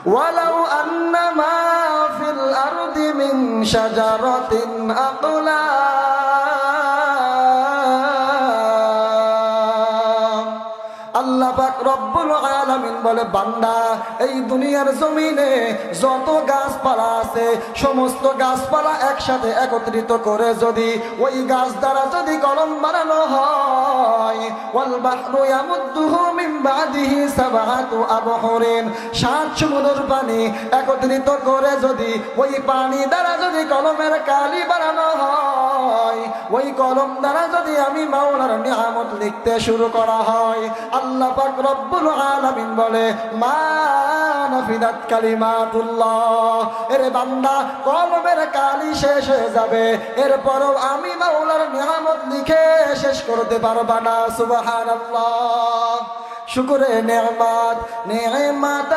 ওয়ালাউ আন্না মা ফিল আরদি মিন শাজারাতিন আকলাম। আল্লাহ পাক রব্বুল আলামিন বলে, বান্দা এই দুনিয়ার জমিনে যত গাছপালা আছে সমস্ত গাছপালা একসাথে একত্রিত করে যদি ওই গাছ দ্বারা যদি কলম বানানো হয়, ওয়াল বাহরু ইয়ামুদ্দুহু মিন বাদিহি সাবআতু আবহুরিন, 7 সমুদ্রের পানি একত্রিত করে যদি ওই পানি দ্বারা যদি কলমের কালি বানানো হয়, ওই কলম দ্বারা যদি আমি মাওলার নিয়ামত লিখতে শুরু করা হয়, আল্লাহ পাক রব্বুল আলামিন বলে, মা নাফিদাত কালিমাতুল্লাহ। এরে বান্দা, কলমের কালি শেষ হয়ে যাবে, এরপরও আমি মাওলার নিয়ামত লিখে শেষ করতে পারবা না। সুবহানাল্লাহ। শুকরে নেমাত নেমাত